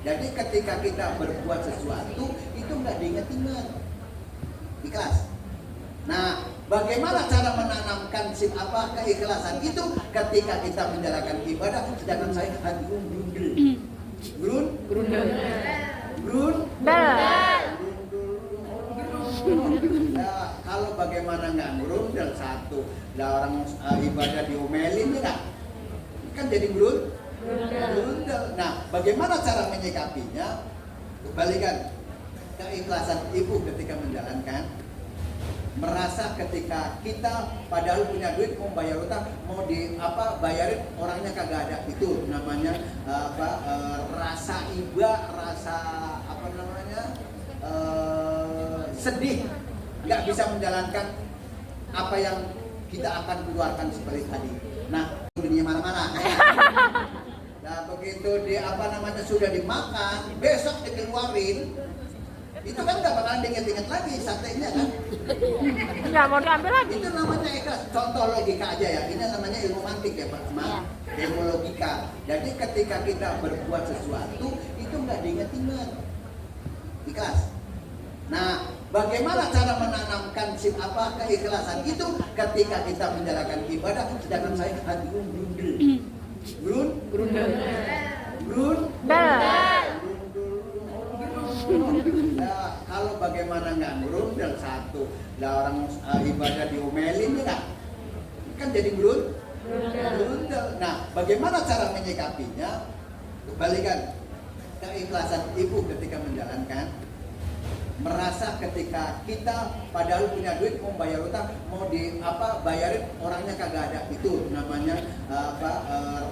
Jadi ketika kita berbuat sesuatu itu nggak diingat-ingat, ikhlas. Nah, bagaimana cara menanamkan keikhlasan itu ketika kita menjalankan ibadah, sedangkan saya hati grundel. Nah, kalau bagaimana nggak grundel satu, lah orang ibadah diomelin ya, kan jadi grundel. Nah, bagaimana cara menyikapinya? Kembalikan keikhlasan ibu ketika menjalankan, merasa ketika kita padahal punya duit mau bayar utang, mau bayarin orangnya kagak ada, itu namanya rasa iba, rasa sedih, nggak bisa menjalankan apa yang kita akan keluarkan seperti tadi. Nah, dunia mana-mana. Nah, begitu sudah dimakan, besok dikeluarin, itu kan nggak bakalan diinget-inget lagi satenya kan? Nggak mau diambil lagi. Itu namanya ikhlas. Contoh logika aja ya. Ini namanya ilmu mantik ya Pak. Ilmu logika. Jadi ketika kita berbuat sesuatu itu nggak diinget-inget, ikhlas. Nah, bagaimana cara menanamkan keikhlasan itu ketika kita menjalankan ibadah, sedangkan saya hati grundel. Nah, kalau bagaimana nggak grundel satu, lah orang ibadah diomelin ya, kan jadi grundel. Nah, bagaimana cara menyikapinya? Kembalikan keikhlasan ibu ketika menjalankan, merasa ketika kita padahal punya duit mau bayar utang, mau bayarin orangnya kagak ada, itu namanya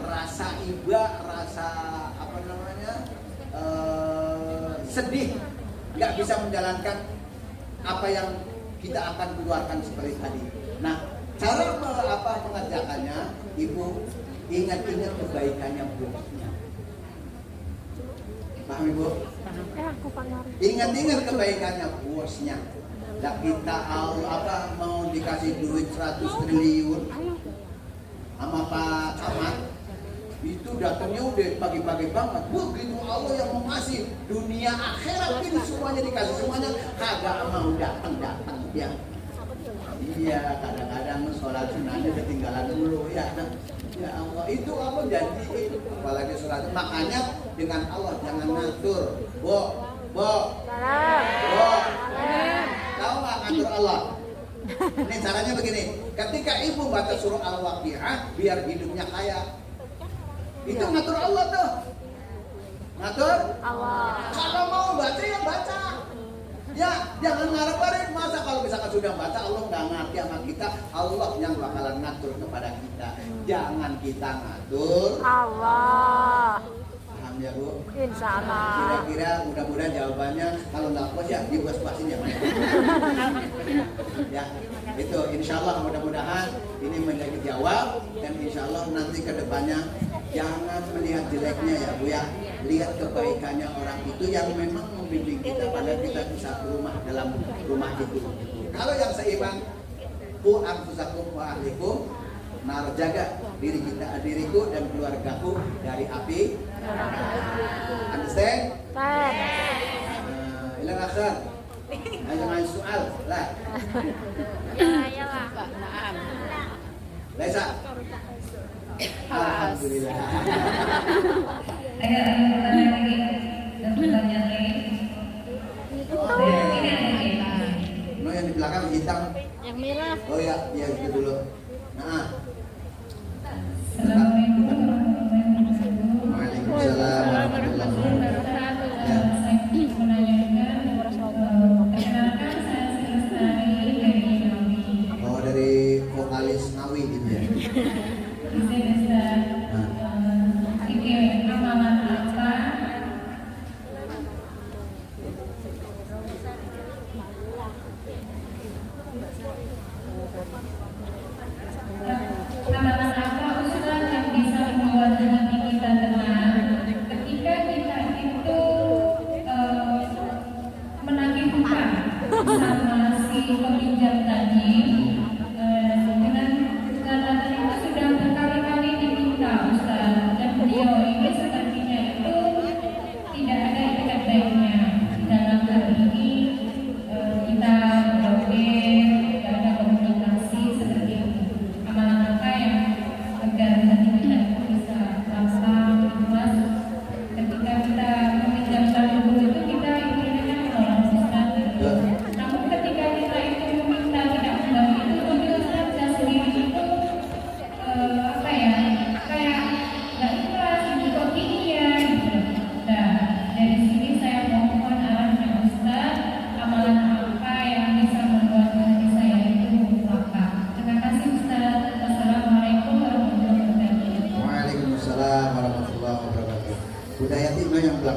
rasa iba, rasa sedih, nggak bisa menjalankan apa yang kita akan keluarkan seperti tadi. Nah, cara mengerjakannya, ibu ingat-ingat kebaikannya bosnya. Paham ibu? Ingat-ingat kebaikannya bosnya. Nah, kita mau dikasih duit 100 triliun sama Pak Camat, itu datangnya udah pagi-pagi banget. Begitu Allah yang mau ngasih dunia akhirat ini semuanya dikasih, semuanya kagak mau datang dia. Iya, kadang-kadang sholat sunahnya ketinggalan dulu ya. Ya Allah, itu Allah janji, apalagi sholat. Makanya dengan Allah jangan ngatur. Tahu nggak ngatur Allah? Ini caranya begini. Ketika ibu baca surah Al-Waqiah biar hidupnya kaya, itu ngatur Allah tuh. Ngatur Allah. Kalau mau baca ya baca. Ya, jangan ngarep-ngarep. Masa kalau misalkan sudah baca Allah nggak ngerti sama kita, Allah yang bakalan ngatur kepada kita. Jangan kita ngatur Allah. Paham ya Bu? Insya Allah. Kira-kira mudah-mudahan jawabannya, kalau nggak puas ya dipuas-puasin ya. Ya, itu insya Allah mudah-mudahan ini menjadi jawab, dan insya Allah nanti ke depannya jangan melihat jeleknya ya Bu ya, lihat kebaikannya orang itu yang memang membimbing kita pada kita bisa rumah dalam rumah itu. Kalau yang seiman, ku anfusakum wa ahlikum nar, jaga diriku dan keluargaku dari api. Understand? Ilang akhir. Ayo main soal lah. Ya lah. Laisa. Alhamdulillah. Ada pertanyaan lagi? No, yang di belakang hitam. Yang merah. Oh ya, ya itu dulu. Nah. Assalamualaikum warahmatullahi wabarakatuh. Waalaikumsalam warahmatullahi wabarakatuh. Ya. Perkenalkan saya Lestari dari Ngawi. Oh, dari vokalis Ngawi gitu ya. Saya bisa nama apa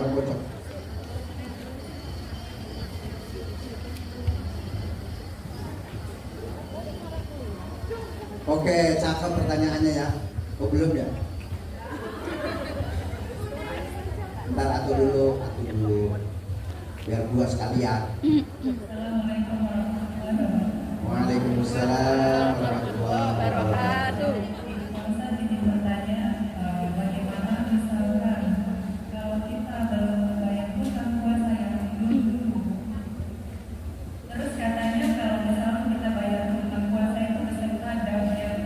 orang bocor. Oke, cakep pertanyaannya ya. Oh belum ya? Ntar atu dulu. Biar dua sekalian. Assalamualaikum warahmatullahi wabarakatuh. Waalaikumsalam warahmatullahi wabarakatuh. Saya ingin bertanya, bagaimana misalkan kalau kita belum membayar hutang puasa yang dulu, terus katanya kalau misalnya kita bayar hutang puasa itu beserta daunnya,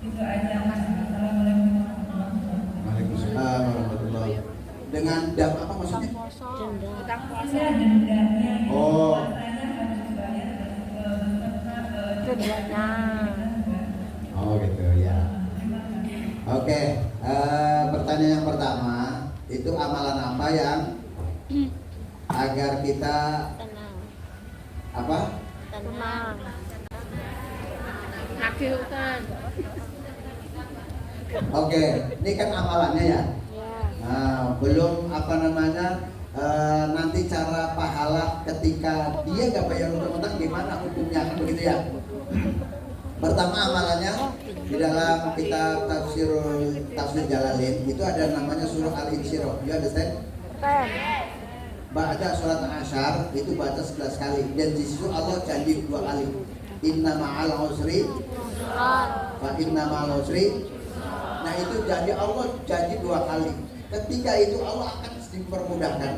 itu aja. Assalamualaikum warahmatullahi wabarakatuh. Waalaikumsalam warahmatullahi wabarakatuh. Dengan dam apa maksudnya? Utang Maksudnya dendanya itu Oh. puasanya harus dibayar beserta Dendanya. Oh gitu ya. Oke, pertanyaan yang pertama itu amalan apa yang agar kita Tenang. apa? Tenang. Nagih utang. Oke, ini kan amalannya ya. Ya. Nah, belum apa namanya nanti cara pahala ketika dia gak bayar utang gimana hukumnya kan begitu ya. Pertama amalannya di dalam kitab tafsir Jalalain itu ada namanya surah Al-Insyirah. You understand? Baca surat Al-Asyar itu baca 11 kali dan di situ Allah janji 2 kali. Inna ma'al usri wa inna ma'al usri. Nah itu janji Allah janji 2 kali. Ketika itu Allah akan dipermudahkan.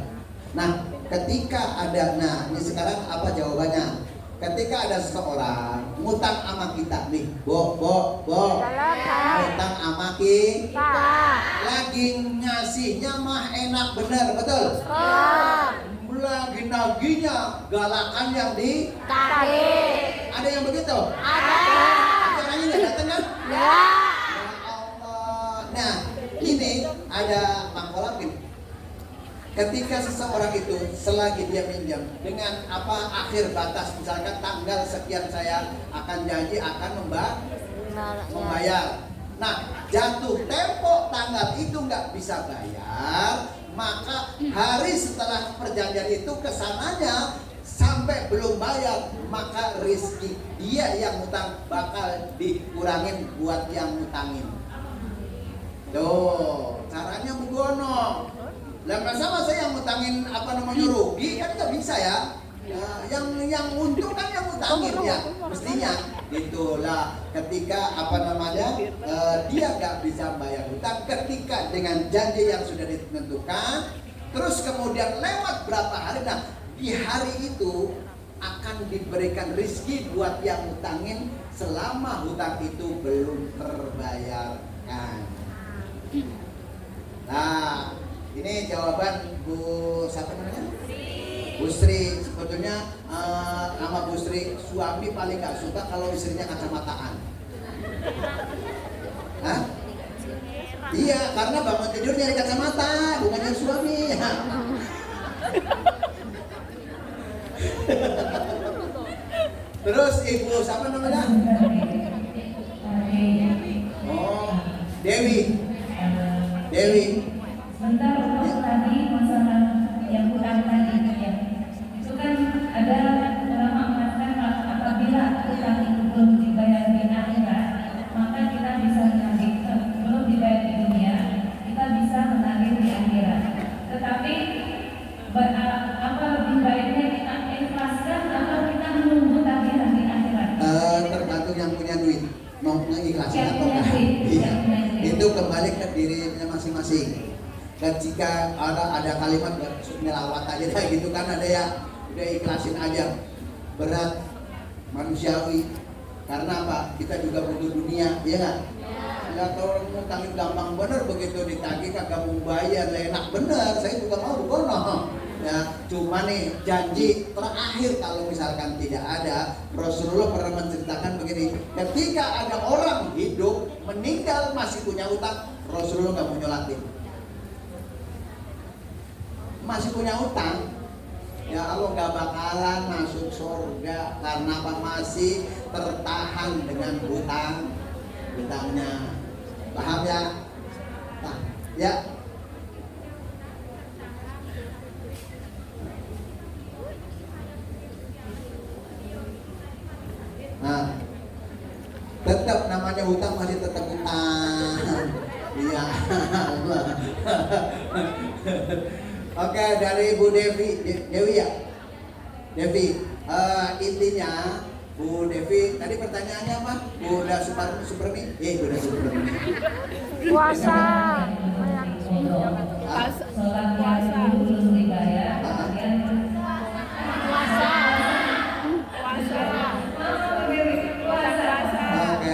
Nah ketika ada, nah ini sekarang apa jawabannya? Ketika ada seseorang ngutang sama kita nih, bo, ngutang sama kita, lagi ngasihnya mah enak bener, betul? Lagi naginya galakan yang di ada yang begitu? Ada. Orangnya nggak datang kan? Ya Allah. Nah ini ada mangkola gini. Ketika seseorang itu selagi dia minjam dengan apa akhir batas misalkan tanggal sekian saya akan janji akan membayar. Nah jatuh tempo tanggal itu nggak bisa bayar, maka hari setelah perjanjian itu kesananya sampai belum bayar, maka rezeki dia yang utang bakal dikurangin buat yang ngutangin. Tuh caranya begono. Lah sama saya yang ngutangin apa namanya rugi kan nggak bisa ya. Nah, yang untung kan yang ngutangin ya mestinya itulah ketika apa namanya dia nggak bisa bayar hutang ketika dengan janji yang sudah ditentukan terus kemudian lewat berapa hari, nah di hari itu akan diberikan rezeki buat yang ngutangin selama hutang itu belum terbayarkan. Nah ini jawaban Bu siapa namanya? Bu Sri. Sebetulnya nama Bu Sri, suami paling gak suka kalau istrinya kacamataan. Hah? Iya, karena bangun tidur nyari kacamata, bukan yang suami. Terus Ibu siapa namanya? Oh, Dewi. Sebentar untuk tadi masalah yang hutang tadi ya. Itu kan ada ulama mengatakan apabila hutang itu belum dibayar di akhirat, maka kita bisa menagih, belum dibayar di dunia, kita bisa menagih di akhirat. Tetapi apa lebih baiknya kita ikhlaskan atau kita menunggu tagihan di akhirat? Tergantung yang punya duit mau ngikhlasin atau enggak. Iya. Itu kembali ke dirinya masing-masing. Dan jika ada kalimat melawat aja kayak gitu kan ada ya udah ikhlasin aja, berat manusiawi karena apa kita juga butuh dunia ya nggak? Ya kalau ngutangin gampang bener begitu ditagih kagak mau bayar enak bener saya juga mau bono ya cuma nih janji terakhir kalau misalkan tidak ada Rasulullah pernah menceritakan begini ketika ada orang hidup meninggal masih punya utang Rasulullah nggak mau nyolatin. Masih punya utang ya Allah gak bakalan masuk surga karena apa masih tertahan dengan hutangnya paham ya? Nah, ya namanya hutang masih tetap hutang. Iya. Oke, dari Bu Dewi ya. Devi, intinya Bu Devi, tadi pertanyaannya apa? Bunda Supermi? Bunda Supermi. Puasa. Sholat puasa belum dibayar, kemudian Puasa.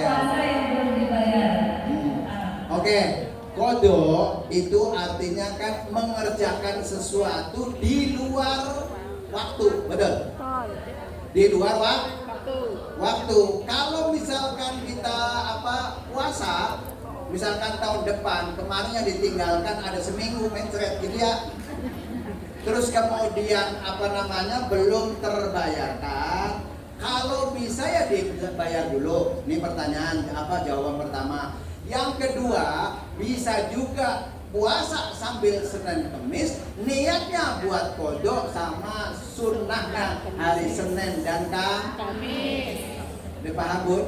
puasa yang belum dibayar. Oke, kodok itu artinya kan mengerjakan sesuatu di luar waktu, betul? Di luar waktu. Kalau misalkan kita puasa, misalkan tahun depan kemarin yang ditinggalkan ada seminggu mencret gitu ya. Terus kemudian belum terbayarkan. Kalau bisa ya dibayar dulu. Ini pertanyaan jawaban pertama. Yang kedua, bisa juga puasa sambil Senin Kemis, niatnya buat kodok sama sunnahnya hari Senin dan Kamis. Udah paham Bun?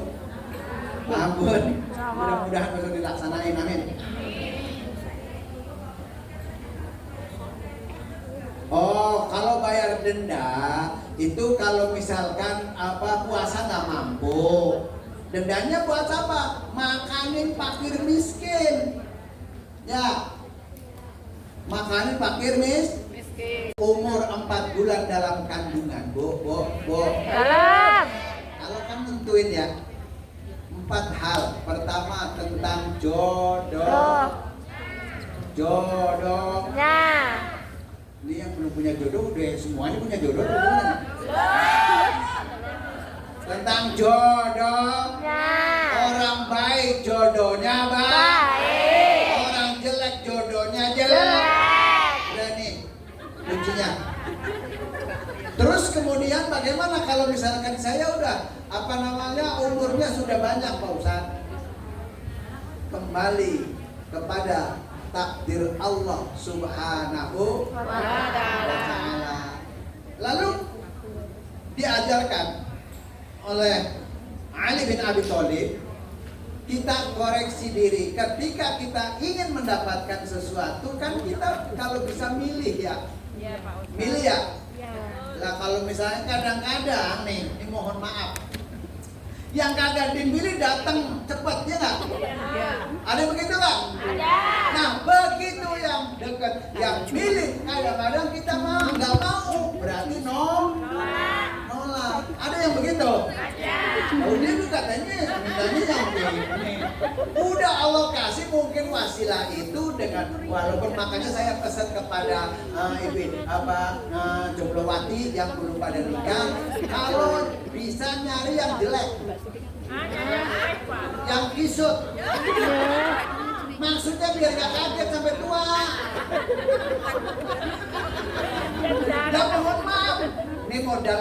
Paham Bun? Mudah-mudahan bisa dilaksanain, amin. Oh, kalau bayar denda itu kalau misalkan puasa nggak mampu, dendanya buat apa? Makanin fakir miskin. Ya, makanin fakir miskin. Umur 4 bulan dalam kandungan, Bu. Dalam. Kalau kan nentuin ya 4 hal. Pertama tentang jodoh. Nah. Ini yang belum punya jodoh udah semuanya punya jodoh belum? Tentang jodoh. Nah. Orang baik jodohnya baik. Orang jelek jodohnya jelek. Udah nih kuncinya. Terus kemudian bagaimana kalau misalkan saya udah umurnya sudah banyak Pak Ustaz? Kembali kepada takdir Allah Subhanahu wa ta'ala. Lalu diajarkan oleh Ali bin Abi Thalib, kita koreksi diri ketika kita ingin mendapatkan sesuatu, kan kita kalau bisa milih ya. Milih ya. Lah kalau misalnya kadang-kadang nih, ini mohon maaf, yang kagak dipilih datang cepat ya nggak? Ada begitu nggak? Ada. Nah begitu yang dekat, yang pilih kadang-kadang kita nggak mau, berarti nolak. Ada yang begitu? Ada. Oh dia tuh katanya mintanya yang ini. Udah Allah kasih mungkin wasilah itu dengan, walaupun makanya saya pesan kepada Joblowati yang belum pada nikah, kalau bisa nyari yang jelek, yang kisut. Maksudnya biar gak kaget sampai tua. Dan mohon maaf, ini modal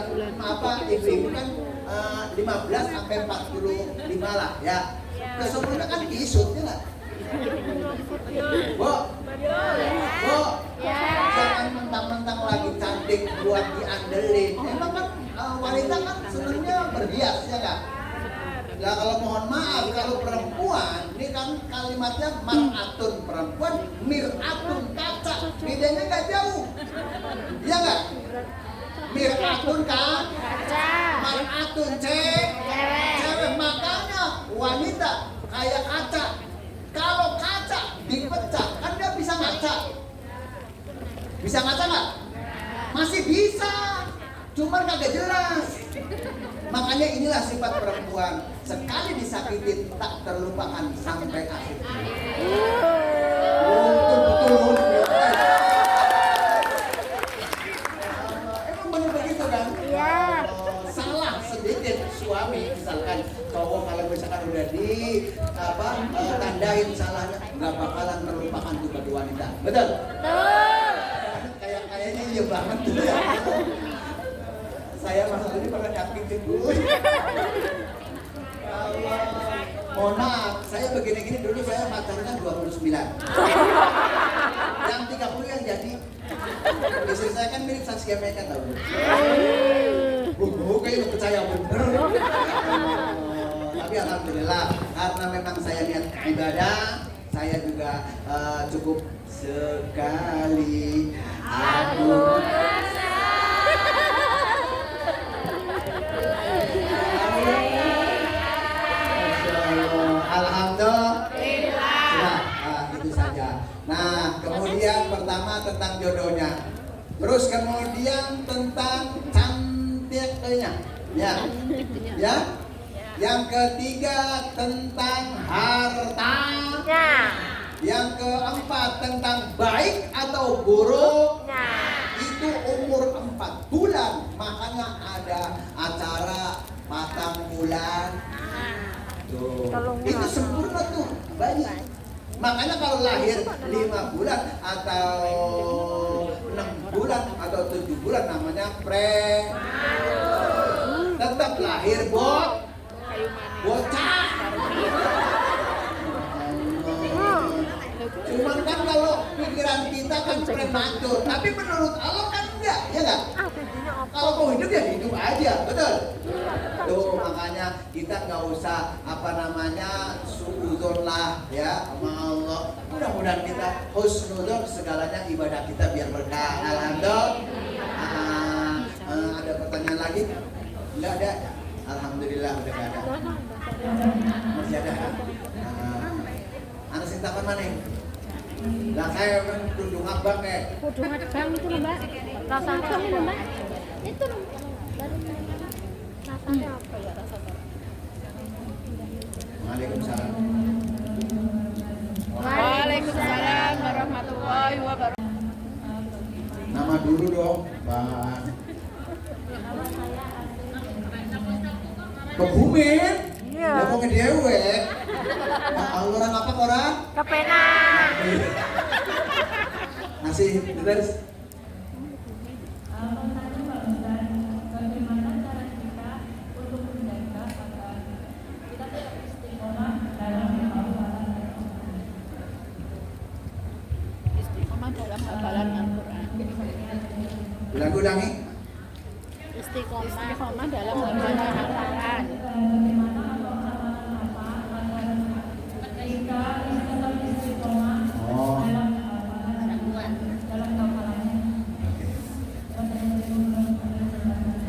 ibu kan 15 sampai 45 lah ya. Kesemuanya kan kisut ya nggak? Bu, jangan mentang-mentang lagi cantik buat diandelin. Emang kan wanita kan senangnya berhias ya nggak? Nah kalau mohon maaf, kalau perempuan, ini kan kalimatnya mar'atun perempuan, mir'atun kaca, bedanya nggak jauh, iya nggak? Mir'atun kaca, mar'atun cewek, makanya wanita kayak kaca. Kalau kaca dipecah, kan dia bisa ngaca. Bisa ngaca nggak? Masih bisa, cuma kagak jelas. Makanya inilah sifat perempuan, sekali disakitin tak terlupakan sampai akhir. Betul. Emang benar begitu kan? Iya. Salah sedikit suami misalkan cowok kalau misalkan udah tandain salahnya, nggak bakalan terlupakan tuh bagi wanita. Betul? Kayaknya iya banget tuh ya. Saya masa ini pernah nyakitin dulu. Mohon maaf, saya begini-gini dulu saya pacarnya 29. Yang 30 yang jadi. Istri saya kan mirip Saskia Meka tau. Kayaknya percaya bener. Tapi Tapi alhamdulillah karena memang saya niat ibadah, saya juga cukup sekali aku alhamdulillah. Sudah, itu saja. Nah, kemudian pertama tentang jodohnya. Terus kemudian tentang cantiknya. Ya. Ya. Yang ketiga tentang hartanya. Yang keempat tentang baik atau buruk. Itu umur 4 bulan. Makanya ada acara patang bulan. Tuh. Itu sempurna tuh, bayi. Makanya kalau lahir 5 bulan atau 6 bulan atau 7 bulan namanya tetap lahir bocah. Cuman kan kalau pikiran kita kan prematur, tapi menurut Allah kan enggak, ya enggak? Kalau mau hidup ya hidup aja, betul? Tuh makanya kita nggak usah suudzon lah ya sama Allah. Mudah-mudahan kita husnudzon segalanya ibadah kita biar berkah. Alhamdulillah. Ada pertanyaan lagi? Enggak ada. Alhamdulillah udah nggak ada. Masih ada kan? Anak sintakan mana? Lah saya kudung abang Kudung abang itu Mbak. Rasanya apa Mbak? Itu rasanya apa ya rasanya? Waalaikumsalam. Waalaikumsalam warahmatullahi wabarakatuh. Nama dulu dong, Bang. Kebumen? Iya. Udah mau ke dewe. Orang apa orang? Kepenak. Nasi terus. Bagaimana cara kita untuk menjaga agar kita tetap istiqomah dalam hafalan Al-Quran. Ulangi. Istiqomah dalam hafalan Al-Quran.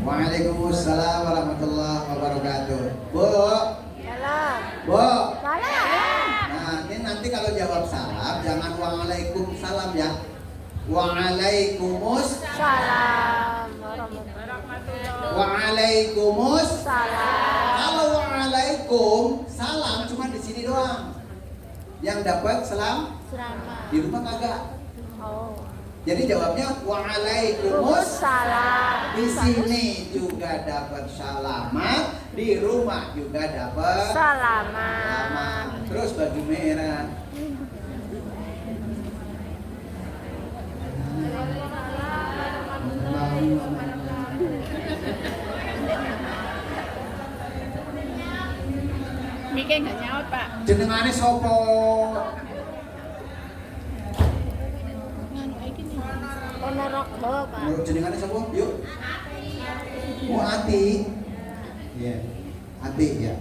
Waalaikumsalam warahmatullahi wabarakatuh. Bu. Salam. Bu. Salam. Nah, ini nanti kalau jawab salam jangan waalaikumsalam ya. Waalaikumsalam. Waalaikumsalam. Kalau waalaikumsalam cuma di sini doang. Yang dapat salam Selamat. di rumah kagak. Oh. Jadi jawabnya waalaikumsalam. Di sini juga dapat selamat, di rumah juga dapat selamat. Terus baju merah. Mikir nggak nyaut Pak. Jenengane sopo? Ponorogo Pak. Menurut jenengane sopo? Yuk. Oh, Ati. Iya. Ati ya.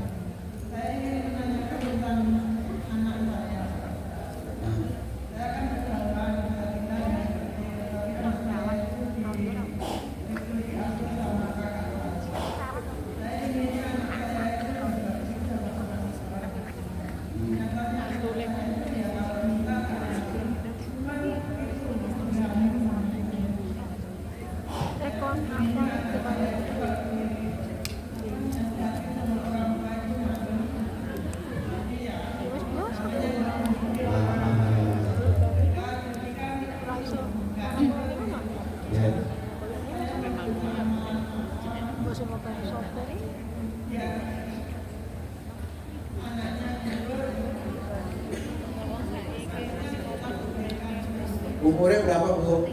Umurnya berapa, Bu?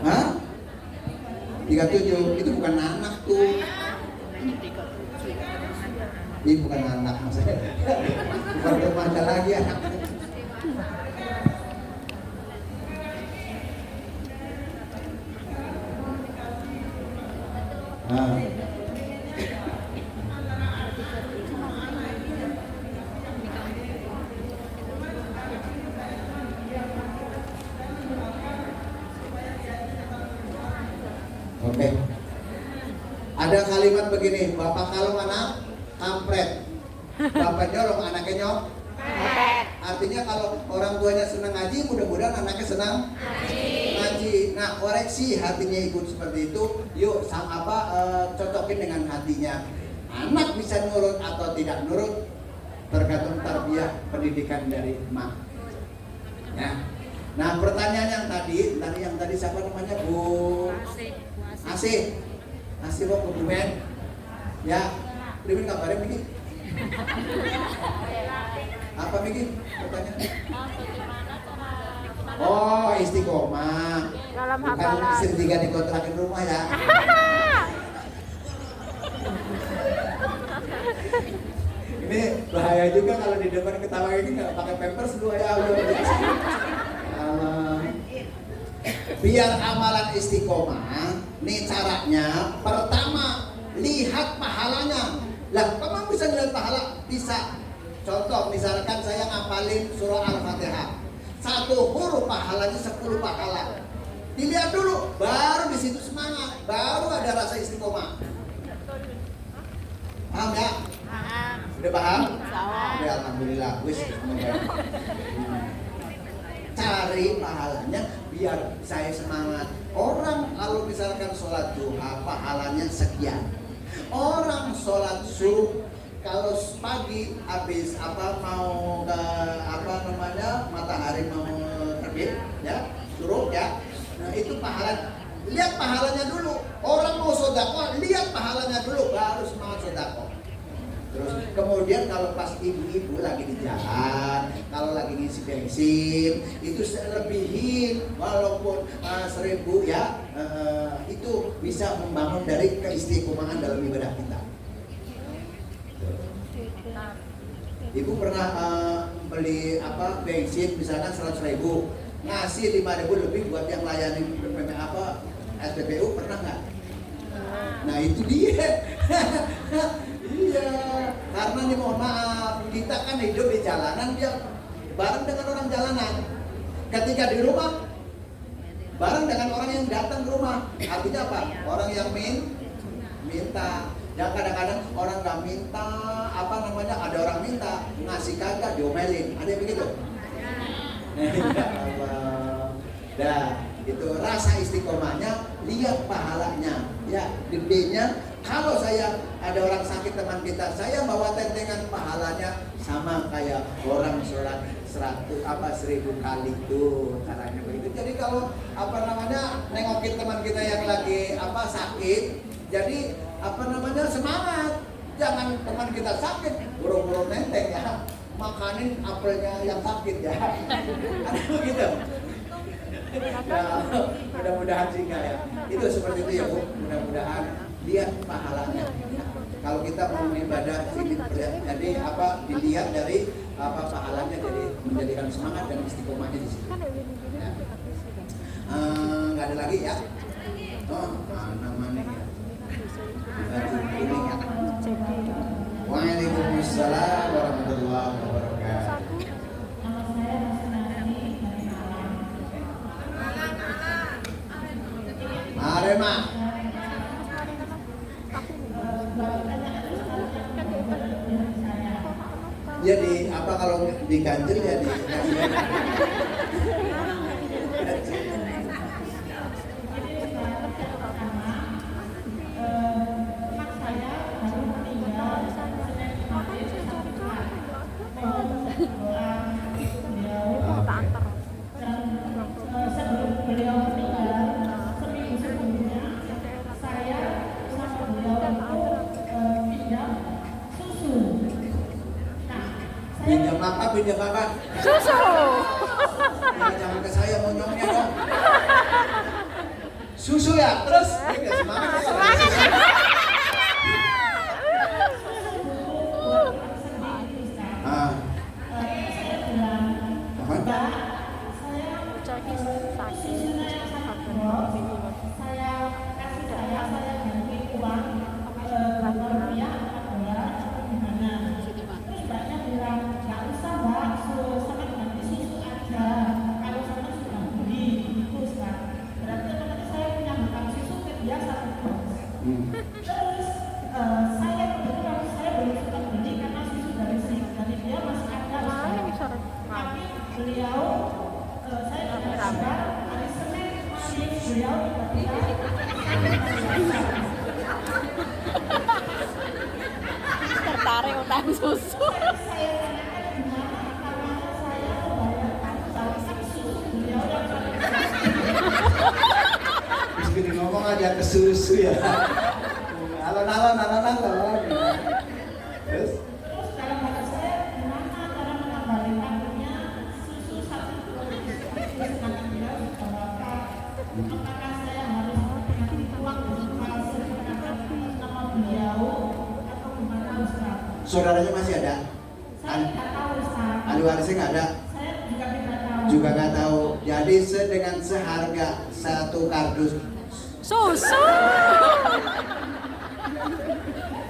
Hah? 37. Itu bukan anak tuh. Ini bukan anak maksudnya. Bukan remaja lagi anak. Nah. Oke. Ada kalimat begini, bapak kalau anak kampret, bapak nyolong anaknya nyok. Artinya kalau orang tuanya senang ngaji, mudah-mudahan anaknya senang ngaji. Nah, koreksi hatinya ibu seperti itu. Yuk, cocokin dengan hatinya. Anak bisa nurut atau tidak nurut tergantung tarbiyah pendidikan dari emak. Ya. Nah, pertanyaan yang tadi siapa namanya, Bu? Asih lo kebumen. Ya, primin kabarnya Miki. Apa Miki? Pertanyaan. Oh, istiqomah. Dalam Bukan hafalan. sertifikat dikontrakin rumah ya. Ini bahaya juga kalau di depan ketawa ini nggak pakai pampers dua ya. Biar amalan istiqomah, nih caranya. Pertama, lihat pahalanya. Lah, kamu bisa lihat pahala? Bisa. Contoh, misalkan saya ngapalin surah Al-Fatihah. 1 huruf pahalanya 10 pahala. Dilihat dulu, baru di situ semangat, baru ada rasa istiqomah. Paham ya? Udah paham? Udah, alhamdulillah. Wis. Cari pahalanya biar saya semangat. Orang kalau misalkan sholat duha pahalanya sekian. Orang sholat subuh kalau pagi habis mau ke matahari mau terbit ya, suruh ya. Nah, itu pahala. Lihat pahalanya dulu. Orang mau sedekah, lihat pahalanya dulu baru semangat sedekah. Terus kemudian kalau pas ibu-ibu lagi di jalan, kalau lagi ngisi bensin, itu lebihin walaupun 1.000 ya, itu bisa membangun dari keistiqomahan dalam ibadah kita. Ibu pernah beli bensin misalkan 100.000, ngasih 5.000 lebih buat yang layani SPBU, pernah nggak? Nah itu dia. Iya, karena nih mohon maaf, kita kan hidup di jalanan, dia bareng dengan orang jalanan. Ketika di rumah, bareng dengan orang yang datang ke rumah. Artinya apa? Orang yang minta. Dan kadang-kadang orang nggak minta, ada orang minta, ngasih kagak diomelin. Ada yang begitu? Ya Allah. Dah, itu rasa istiqomahnya, lihat pahalanya. Ya, gedenya. Kalau saya ada orang sakit teman kita, saya bawa tentengan pahalanya sama kayak orang sholat 1.000 kali tuh caranya begitu. Jadi kalau nengokin teman kita yang lagi sakit, jadi semangat. Jangan teman kita sakit buru-buru tenteng ya, makanin apelnya yang sakit ya. Ada begitu. Ya, mudah-mudahan sih enggak ya. Itu seperti itu ya Bu. Mudah-mudahan lihat pahalanya. Kalau kita mau ibadah jadi dilihat dari pahalanya, jadi menjadikan semangat dan istiqomahnya di situ. Ya. Nggak ada lagi ya? Oh, mana ya? Baju kuning ya. Waalaikumsalam warahmatullahi wabarakatuh. Arema. Ya kalau diganjel ya di pinjam apa? Susu. Jangan ke saya monyongnya dong. Susu ya, terus semangat. Saya kasih dana, saya ganti uang beliau saya tidak sabar hari Senin masih beliau Tertarik utang susu. Terus gini ngomong aja ke susu ya. Alon-alon. Terus kalau kata saya gimana cara mengembalikannya susu satu sedangkan beliau apakah saya harus ngasih uang untuk nama beliau atau gimana Ustaz? saudaranya masih ada? Saya tidak tahu Ustaz. Ahli warisnya nggak ada? Saya juga tidak tahu. Juga nggak tahu. Jadi dengan seharga satu kardus Susu.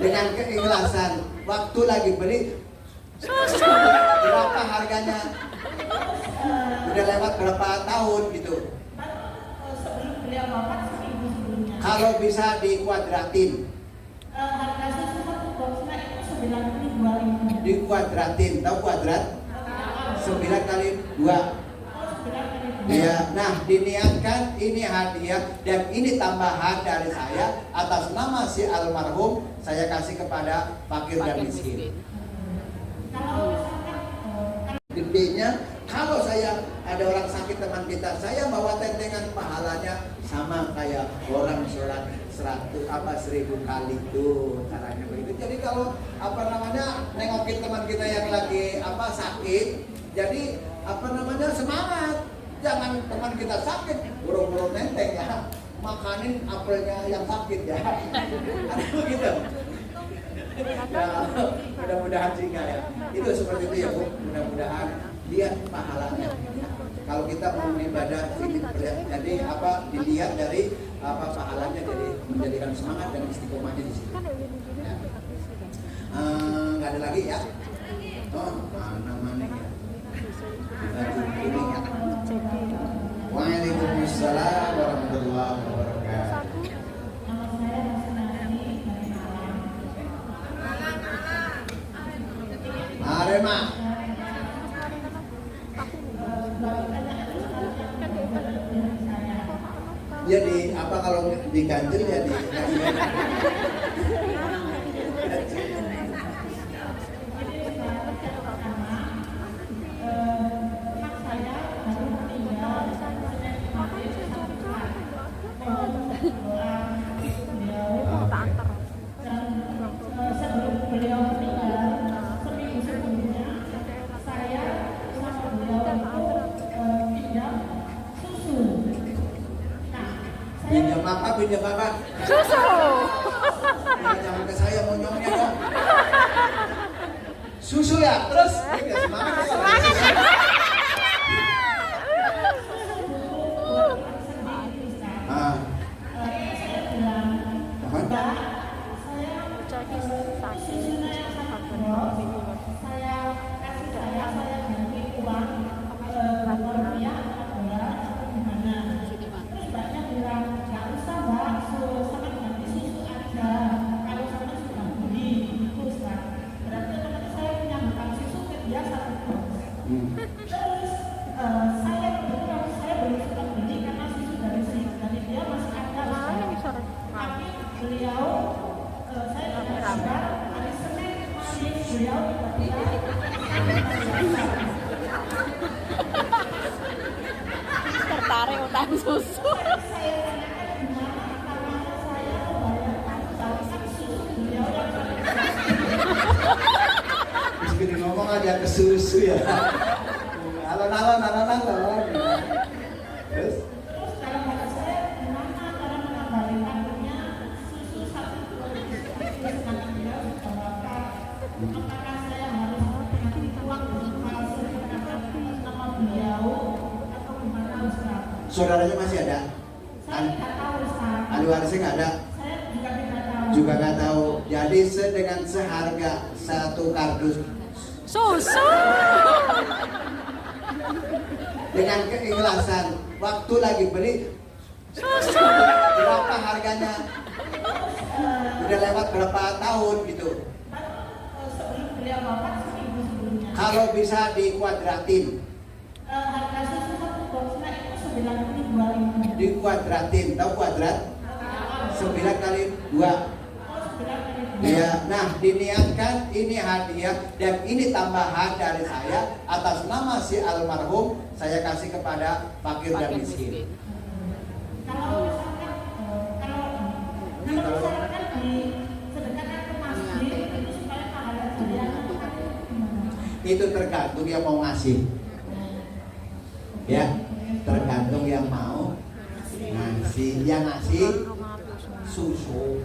dengan keikhlasan, waktu lagi beli Susu. berapa harganya? Udah lewat berapa tahun gitu? Sebelum beliau wafat seminggu sebelumnya. Kalau bisa dikuadratin, Harga susu satu boxnya itu 9.000. dikuadratin, tahu kuadrat? 9 kali 2. Ya, nah diniatkan ini hadiah dan ini tambahan dari saya atas nama si almarhum, saya kasih kepada fakir dan miskin. Gedenya, kalau saya ada orang sakit teman kita, saya bawa tentengan pahalanya sama kayak orang sholat 1000 kali tuh caranya begitu. Jadi kalau nengokin teman kita yang lagi sakit, jadi semangat. Jangan teman kita sakit, buru-buru nenteng ya, makanin apelnya yang sakit ya. Ada begitu. Ya, mudah-mudahan sih enggak ya. Itu seperti itu ya Bu. Mudah-mudahan lihat pahalanya. Kalau kita mau ibadah jadi dilihat dari pahalanya, jadi menjadikan semangat dan istiqomahnya di situ. Ya. Nggak ada lagi ya? Oh, mana ya? Ini ya. Waalaikumsalam warahmatullahi wabarakatuh. Arema. Jadi kalau diganjil jadi sebelum beliau meninggal seminggu sebelumnya saya sama beliau itu pinjam susu. Nah, pinjam apa? Susu. Jangan ke saya monyongnya dong. Susu ya, terus ya, semangat. Tertarik utang susu. Terus gini ngomong aja ke susu ya. Alon-alon. Terus kalau kata saya gimana cara mengembalikannya susu satu sedangkan beliau apakah saya harus ngasih uang untuk nama beliau atau gimana Ustaz? saudaranya masih ada? Saya tidak tahu Ustaz. Ahli warisnya nggak ada? Saya juga tidak tahu. Juga nggak tahu. Jadi dengan seharga satu kardus Susu. dengan keikhlasan, waktu lagi beli Susu. berapa harganya? Udah lewat berapa tahun gitu? Sebelum beliau wafat seminggu sebelumnya. Kalau bisa dikuadratin, harga susu satu boxnya itu 92.000. Dikuadratin, tahu kuadrat? 9 kali 2. Ya, nah diniatkan ini hadiah dan ini tambahan dari saya atas nama si almarhum, saya kasih kepada fakir dan miskin. Kalau misalkan disedekahkan ke masjid itu supaya pahala jariah Itu tergantung yang mau ngasih. Ya, tergantung yang mau ngasih. Yang ngasih susu.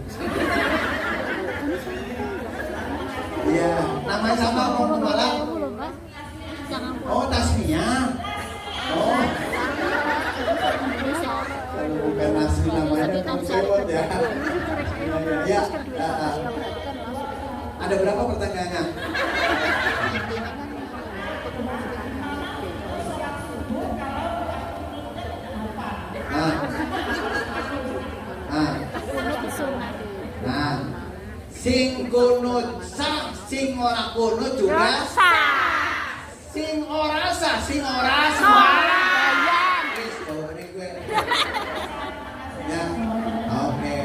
Ya, namanya sama mau malam. Oh, tasmiyah. Oh, bukan nasi namanya kamu sebut ya. Ya, ada berapa pertanyaannya? Nah, sing kunut sah, sing ora kunut juga sah. Sing ora sah, sing ora sah. Wis ini gue. Ya, oke.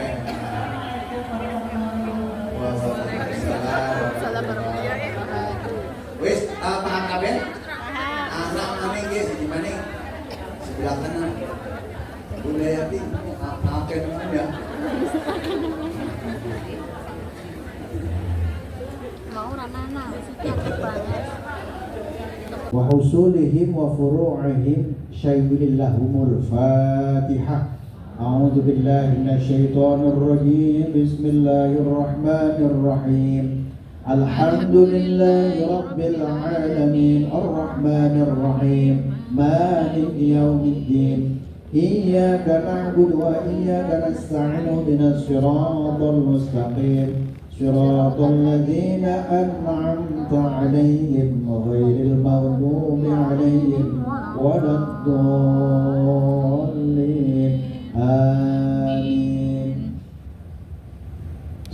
Wis, paham kabeh? Anak kami guys, di mana? Sebelah kanan. Budaya ti, apa namanya? وحصولهم وفروعهم شيء لهم الفاتحة. أعوذ بالله من الشيطان الرجيم. بسم الله الرحمن الرحيم. الحمد لله رب العالمين الرحمن الرحيم مالك يوم الدين إياك نعبد وإياك نستعين اهدنا الصراط المستقيم صراط الذين أنعمت عليهم غير المغضوب عليهم ولا الضالين آمين.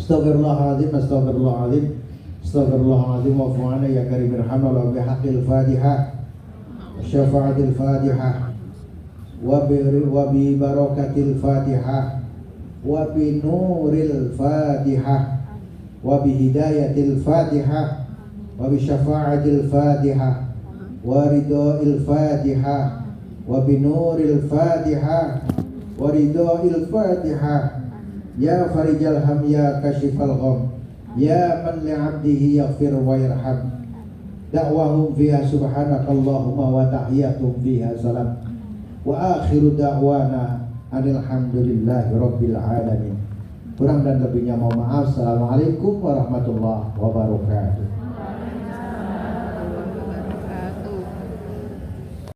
Astaghfirullahaladzim, astaghfirullahaladzim, astaghfirullahaladzim wa fu'ana ya karim irhamna bihaqil fatihah syafa'atil fatihah wa bi barakatil fatihah wa bi nuril fatihah wa bi hidayatil fatihah wa bi syafa'atil fatihah wa ridhoil fatihah wa bi nuril fatihah wa ridhoil fatihah. Ya farijal ham ya kashifal gham ya man li'abdihi yaghfir wa yarham. Da'wahum fiha subhanakallahumma wa tahiyatum fiha salam wa akhiru da'wana alhamdulillahi rabbil alamin. Kurang dan lebihnya mohon maaf. Assalamualaikum warahmatullahi wabarakatuh.